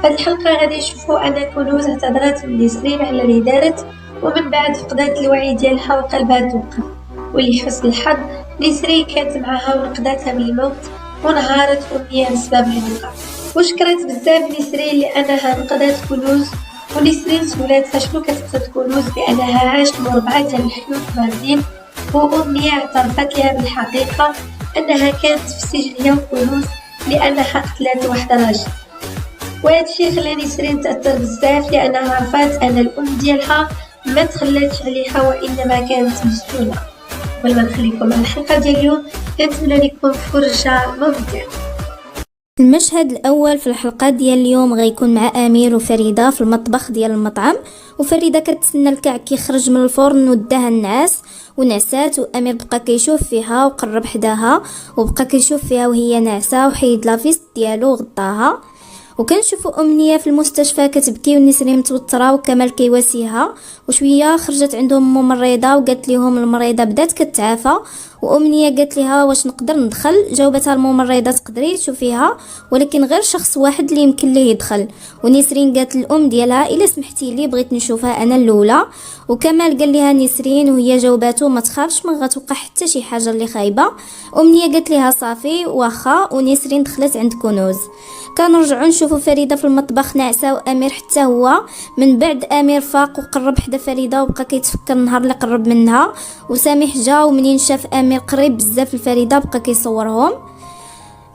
هاد الحلقة غادي نشوفو أن كنوز اعتذرت من نسرين على اللي دارت، ومن بعد فقدات الوعي ديالها وقلبها توقف. واللي حسن الحظ نسرين كانت معاها ونقذتها من الموت، ونهارت أمنية بسبب عنقها. وشكرت بزاف نسرين لأنها نقذت كنوز، ونسرين سولاتها شنو كتقصد كنوز بأنها عاشت مربعة ديال الحيوط باردين، وأمنية اعترفت لها بالحقيقة أنها كانت في السجن هي وكنوز لأنها قتلت واحد راجل. وهادشي خلى نسرين تأثر بزاف لأنها عرفات أن الأم ديالها ما تخلاتش عليها وإنما كانت مسجونة. قبل ما نخليكم مع الحلقة ديال اليوم كنتمنى لكم فرجة ممتعة. المشهد الاول في الحلقه ديال اليوم غيكون مع امير وفريده في المطبخ ديال المطعم، وفريده كتسنى الكعك كيخرج من الفرن وداها النعاس ونعسات، وامير بقى كيشوف فيها وقرب حداها وبقى كيشوف فيها وهي ناعسه وحيد لافيست ديالو وغطاها. وكنشوفوا امنيه في المستشفى كتبكي ونسرين متوتره وكمال كيواسيها، وشويه خرجت عندهم ممرضه وقالت لهم المريضه بدات كتعافى، وامنيه قالت لها واش نقدر ندخل. جاوبتها الممرضه تقدري تشوفيها ولكن غير شخص واحد اللي يمكن ليه يدخل. ونسرين قالت الام ديالها الا سمحتي لي بغيت نشوفها انا الاولى. وكمال قال لها نسرين وهي جاوباتو ما تخافش ما غتوقع حتى شي حاجه اللي خايبه. امنيه قالت لها صافي واخا، ونسرين دخلت عند كنوز. كنرجعوا نشوفوا فريده في المطبخ ناعسه وامير حتى هو. من بعد امير فاق وقرب حدا فريده وبقى كيتفكر النهار اللي قرب منها، وسامح جا ومنين شاف امير قريب بزاف لفريده بقى كيصورهم.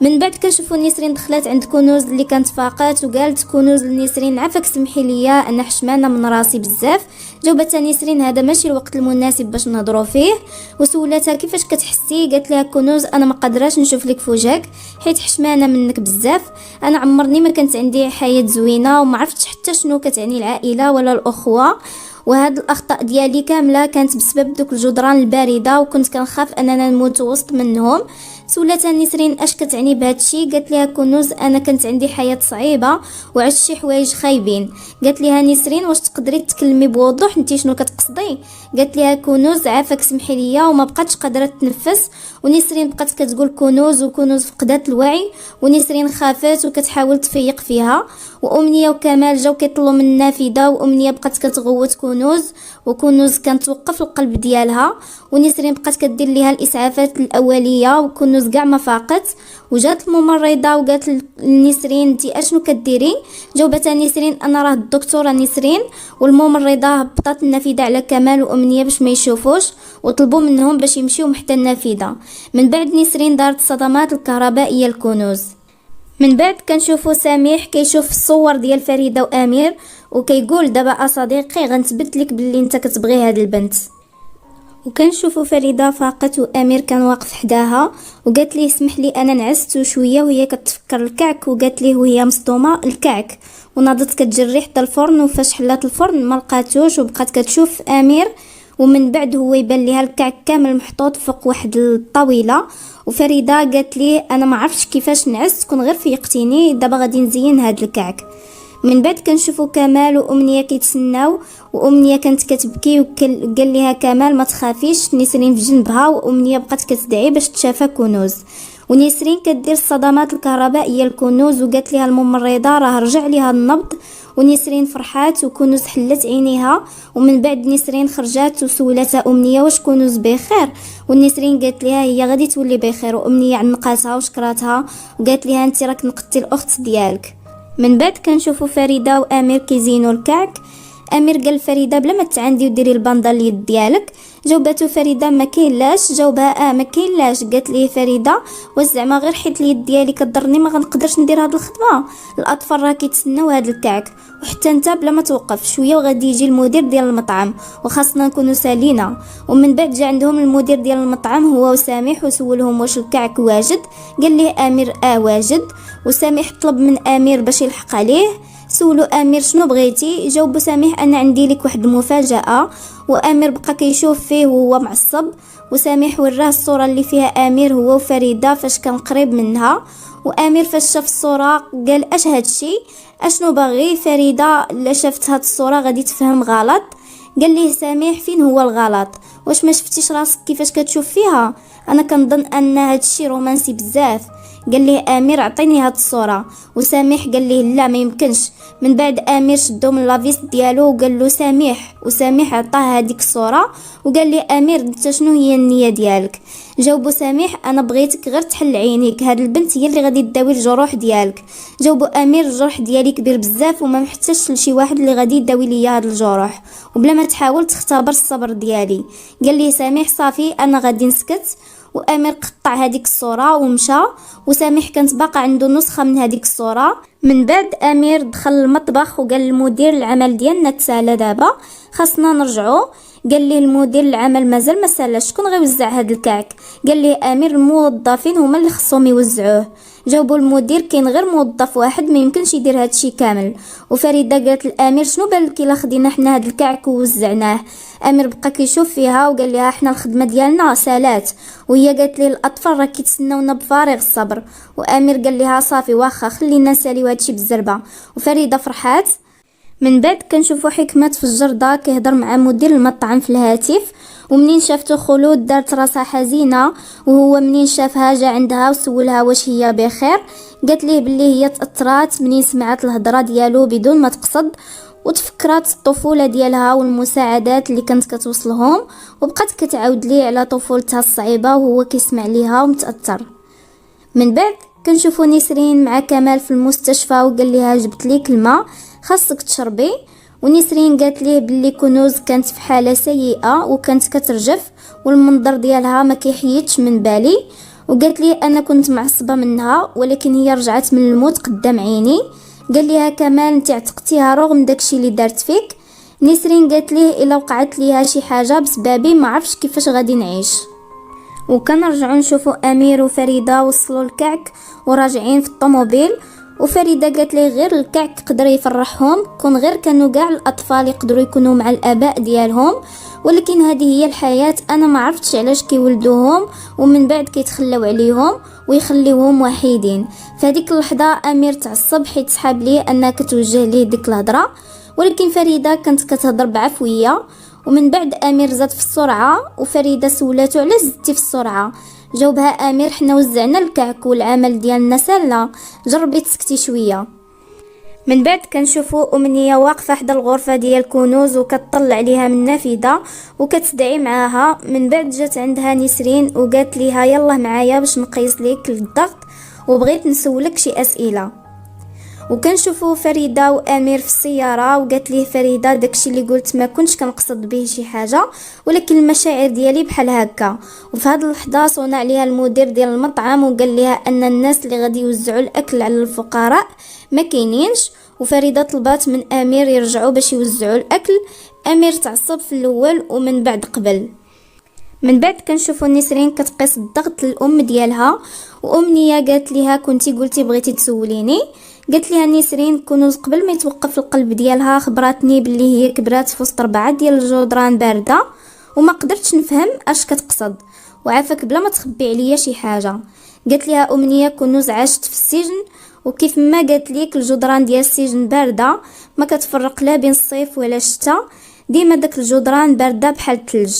من بعد كنشوفوا نسرين دخلت عند كنوز اللي كانت فاقات، وقالت كنوز لنسرين عافاك سمحي ليا انا حشمانه من راسي بزاف. جاوبتها نسرين هذا ماشي الوقت المناسب باش نهضروا فيه، وسولتها كيفاش كتحسي. قالت لها كنوز انا ما قادراش نشوف لك في وجهك حيت حشمانه منك بزاف. انا عمرني ما كانت عندي حياه زوينه وما عرفتش حتى شنو كتعني العائله ولا الاخوه، وهاد الاخطاء ديالي كامله كانت بسبب دوك الجدران البارده وكنت كنخاف اننا نموت وسط منهم. سولتها نسرين اش كتعني بهادشي. قالت لها كنوز انا كانت عندي حياه صعيبه وعشت شي حوايج خايبين. قالت لها نسرين واش تقدري تكلمي بوضوح انت شنو كتقصدي. قالت لها كنوز عافاك سمحي ليا، وما بقاتش قادره تنفس. ونسرين بقات كتقول كنوز، وكنوز فقدت الوعي، ونسرين خافت وكتحاول تفيق فيها. وامنيه وكمال جاو كيطلوا من النافذه، وامنيه بقات كتغوت كنوز، وكنوز كانت توقف القلب ديالها. ونسرين بقات كدير ليها الاسعافات الاوليه، وكنوز كاع ما فاقت. وجات الممرضه وقالت لنسرين انت اشنو كديري. جاوبتها نسرين انا راه الدكتوره نسرين. والممرضه هبطت النافذه على كمال وامنيه باش ما يشوفوش، وطلبوا منهم باش يمشيو حتى النافذه. من بعد نسرين دارت الصدمات الكهربائيه لكنوز. من بعد كنشوفوا سميح كيشوف الصور ديال فريده وامير وكيقول دابا صديقي غنثبت لك باللي انت كتبغي هاد البنت. وكنشوفوا فريده فاقت وامير كان واقف حداها، وقالت ليه اسمح لي انا نعست شويه وهي كتفكر الكعك. وقالت ليه وهي مصدومه الكعك، وناضت كتجري حتى الفرن وفاش حلات الفرن ما لقاتوش وبقات كتشوف امير. ومن بعد هو يبان ليها الكعك كامل محطوط فوق واحد الطاوله. وفريده قالت ليه انا ما عرفتش كيفاش نعست كون غير فيقتيني دابا غادي نزين هاد الكعك. من بعد كنشوفوا كمال وامنيه كيتسناو، وامنيه كانت كتبكي وقال ليها كمال ما تخافيش نسرين في جنبها. وامنيه بقات كتدعي باش تشافى كنوز. ونسرين كدير الصدمات الكهربائيه لكنوز، وقالت ليها الممرضه راه رجع ليها النبض. ونسرين فرحات وكنوز حلت عينيها. ومن بعد نسرين خرجات وسولتها امنيه واش كنوز بخير. ونسرين قالت ليها هي غادي تولي بخير. وامنيه عنقاتها وشكراتها وقالت ليها انت راك نقدتي الاخت ديالك. من بعد كنشوفوا فريده وامير كيزينوا الكعك. امير قال فريده بلا ما تعاندي وديري الباندا اليد ديالك. جاوبته فريده ما كاينلاش. جاوبها ما كاينلاش. قالت ليه فريده واش زعما غير حيت اليد ديالي كضرني ما غنقدرش ندير هاد الخدمه. الاطفال راه كيتسناو هاد الكعك، وحتى انت بلا ما توقف شويه وغادي يجي المدير ديال المطعم وخاصنا نكونوا سالينا. ومن بعد جا عندهم المدير ديال المطعم هو وسامح وسولهم واش الكعك واجد. قال ليه امير واجد. وسامح طلب من امير باش يلحق عليه. سولوا امير شنو بغيتي. جاوبوا سامح انا عندي لك واحد المفاجاه. وامير بقى كيشوف فيه وهو معصب. وسامح وراه الصوره اللي فيها امير هو وفريده فاش كان قريب منها. وامير فاش شاف الصوره قال اش هادشي اشنو باغي. فريده لا شافت هاد الصوره غادي تفهم غلط. قال ليه سامح فين هو الغلط، واش ما شفتيش راسك كيفاش كتشوف فيها. انا كنظن ان هادشي رومانسي بزاف. قال ليه امير اعطيني هاد الصوره، وسامح قال ليه لا ما يمكنش. من بعد امير شدو من لافيس ديالو وقال له سامح، وسامح عطاه هذيك الصوره وقال لي امير انت شنو هي النيه ديالك؟ جاوبو سامح انا بغيتك غير تحل عينيك، هاد البنت هي اللي غادي تداوي الجروح ديالك. جاوبو امير الجرح ديالي كبير بزاف وما محتاجش لشي واحد اللي غادي يداوي ليا هاد الجروح، وبلا ما تحاول تختبر الصبر ديالي. قال لي سامح صافي انا غادي نسكت. وامير قطع هذيك الصوره ومشى، وسامح كانت باقا عنده نسخه من هذيك الصوره. من بعد امير دخل المطبخ وقال للمدير العمل ديالنا تسالى دابا خاصنا نرجعوا. قال لي المدير العمل مازال ما سالاش، شكون غيوزع هذا الكعك؟ قال لي امير الموظفين هما اللي خصهم يوزعوه. جاوبوا المدير كاين غير موظف واحد ما يمكنش يدير هادشي كامل. وفريده قالت للامير شنو بالك الا خدينا حنا هاد الكعك ووزعناه؟ امير بقى كيشوف فيها وقال لها حنا الخدمه ديالنا سالات، وهي قالت لي الاطفال راه كيتسناونا بفارغ الصبر. وامير قال لها صافي واخا خلينا نساليو هادشي بالزربه. وفريده فرحات. من بعد كنشوفوا حكمت في الجرده كيهضر مع مدير المطعم في الهاتف، ومنين شافته خلود دارت راسها حزينه، وهو منين شافها جا عندها وسولها واش هي بخير. قالت ليه بلي هي تاثرات منين سمعت الهضره ديالو بدون ما تقصد، وتفكرات الطفوله ديالها والمساعدات اللي كانت كتوصلهم، وبقات كتعاود ليه على طفولتها الصعيبه وهو كيسمع ليها ومتاثر. من بعد كنشوفوا نسرين مع كمال في المستشفى وقال لها جبت ليك الماء خاصك تشربي. ونسرين قالت ليه بلي كنوز كانت في حاله سيئه وكانت كترجف والمنظر ديالها ما كيحيدش من بالي، وقالت ليه انا كنت معصبه منها ولكن هي رجعت من الموت قدام عيني. قال ليها كمال انت عتقتيها رغم داكشي اللي دارت فيك. نسرين قالت ليه الا وقعت ليها شي حاجه بسببي ما عرفش كيفاش غادي نعيش. وكنرجعوا نشوفوا امير وفريده وصلوا الكعك وراجعين في الطوموبيل. وفريده قالت ليه غير الكعك قدر يفرحهم، كون غير كانوا كاع الاطفال يقدروا يكونوا مع الاباء ديالهم، ولكن هذه هي الحياه، انا ما عرفتش علاش كيولدوهم ومن بعد كيتخلاو عليهم ويخليوهم وحيدين. فهذيك اللحظه امير تعصب حيت سحاب ليه انها كتوجه ليه ديك الهضره، ولكن فريده كانت كتهضر بعفويه. ومن بعد امير زاد في السرعه، وفريده سولاتو علاش زدتي في السرعه؟ جاوبها امير حنا وزعنا الكعك والعمل ديالنا سالا، جربي تسكتي شويه. من بعد كنشوفوا امنيه واقفه حدا الغرفه ديال كنوز وكتطلع عليها من النافذه وكتدعي معاها. من بعد جات عندها نسرين وقالت ليها يلا معايا باش نقيس ليك الضغط وبغيت نسولك شي اسئله. وكنشوفوا فريده وامير في السياره وقالت ليه فريده داكشي اللي قلت ما كنتش كنقصد به شي حاجه، ولكن المشاعر ديالي بحال هكا. وفي هذه اللحظه صونا عليها المدير ديال المطعم وقال لها ان الناس اللي غادي يوزعوا الاكل على الفقراء ما كاينينش. وفريده طلبات من امير يرجعوا باش يوزعوا الاكل. امير تعصب في الاول ومن بعد قبل. من بعد كنشوفوا نسرين كتقيس الضغط للام ديالها، وامنيه قالت ليها كنتي قلتي بغيتي تسوليني. قالت ليها نسرين كنوز قبل ما يتوقف القلب ديالها خبراتني بلي هي كبرات في وسط 4 ديال الجدران بارده وما قدرتش نفهم اش كتقصد، وعافاك بلا ما تخبي عليا شي حاجه. قالت ليها امنيه كنوز عاشت في السجن، وكيف ما قالت ليك الجدران ديال السجن بارده ما كتفرق لا بين الصيف ولا الشتاء، ديما داك الجدران بارده بحال الثلج.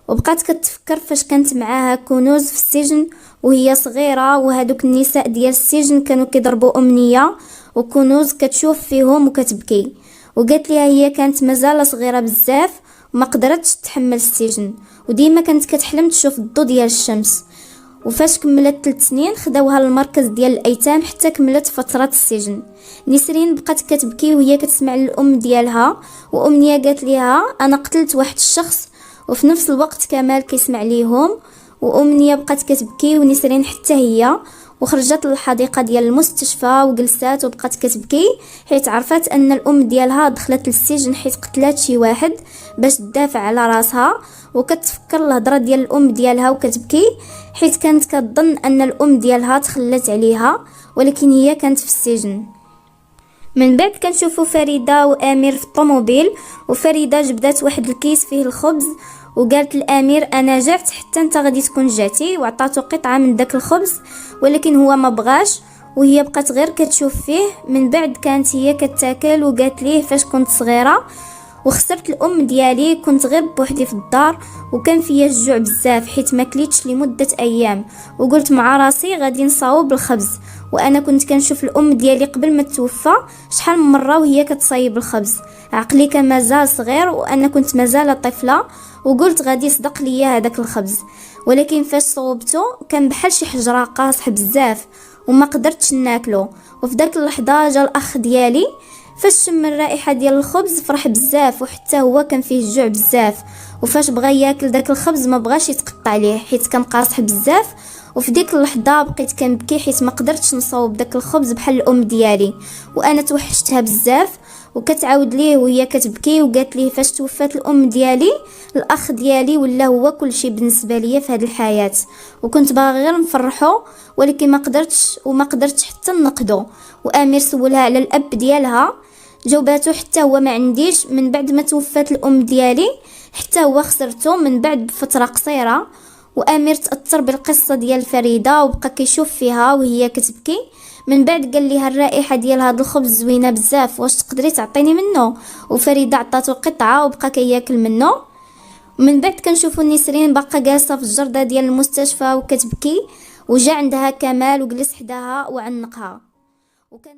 وبقات كتفكر فاش كانت معاها كنوز في السجن وهي صغيره، وهادوك النساء ديال السجن كانوا كيضربوا امنيه وكنوز كتشوف فيهم وكتبكي. وقالت ليها هي كانت مازال صغيره بزاف وما قدرتش تحمل السجن، وديما كانت كتحلم تشوف الضوء ديال الشمس. وفاش كملت 3 سنين خداوها للمركز ديال الايتام حتى كملت فتره السجن. نسرين بقات كتبكي وهي كتسمع الام ديالها، وامنيه قالت ليها انا قتلت واحد الشخص، وفي نفس الوقت كمال كيسمع ليهم. وامنيه بقات كتبكي ونسرين حتى هي، وخرجت للحديقه ديال المستشفى وجلسات وبقات كتبكي حيت عرفت ان الام ديالها دخلت للسجن حيت قتلات شي واحد باش تدافع على راسها. وكتفكر الهضره ديال الام ديالها وكتبكي حيت كانت كتظن ان الام ديالها تخلت عليها ولكن هي كانت في السجن. من بعد كنشوفوا فريده وامير في الطوموبيل، وفريده جبدات واحد الكيس فيه الخبز وقالت لامير انا جعت حتى انت غادي تكون جعتي، وعطاتو قطعه من داك الخبز ولكن هو ما بغاش وهي بقات غير كتشوف فيه. من بعد كانت هي كتاكل وقالت ليه فاش كنت صغيره وخسرت الام ديالي. كنت غير بوحدي في الدار وكان فيا الجوع بزاف حيت ما كليتش لمده ايام، وقلت مع راسي غادي نصاوب الخبز. وانا كنت كنشوف الام ديالي قبل ما توفى شحال من مره وهي كتصايب الخبز. عقلي كان مازال صغير وانا كنت مازال طفله، وقلت غادي يصدق ليا هذاك الخبز. ولكن فاش صوبته كان بحال شي حجره قاصح بزاف وما قدرتش ناكله. وفي داك اللحظه جا الاخ ديالي، فاش شم الرائحه ديال الخبز فرح بزاف، وحتى هو كان فيه الجوع بزاف. وفاش بغى ياكل داك الخبز ما بغاش يتقطع ليه حيت كان قاصح بزاف. وفي ديك اللحظه بقيت كنبكي حيت ما قدرتش نصاوب داك الخبز بحال الام ديالي، وانا توحشتها بزاف. وكتعاود ليه وهي كتبكي وقالت ليه فاش توفات الام ديالي الاخ ديالي ولا هو كل شيء بالنسبه ليا في هذه الحياه. وكنت باغي غير نفرحو ولكن ما قدرتش حتى نقدو. وامير سولها على الاب ديالها، جاوباتو حتى هو ما عنديش. من بعد ما توفات الام ديالي حتى هو خسرته من بعد بفتره قصيره. وامير تاثر بالقصه ديال فريده وبقى كيشوف فيها وهي كتبكي. من بعد قال لها الرائحه ديال هذا الخبز زوينه بزاف، واش تقدري تعطيني منه؟ وفريده عطاتو قطعه وبقى كياكل منه. من بعد كنشوفوا نسرين باقا جالسه في الجرده ديال المستشفى وكتبكي، وجا عندها كمال وجلس حداها وعنقها. وكان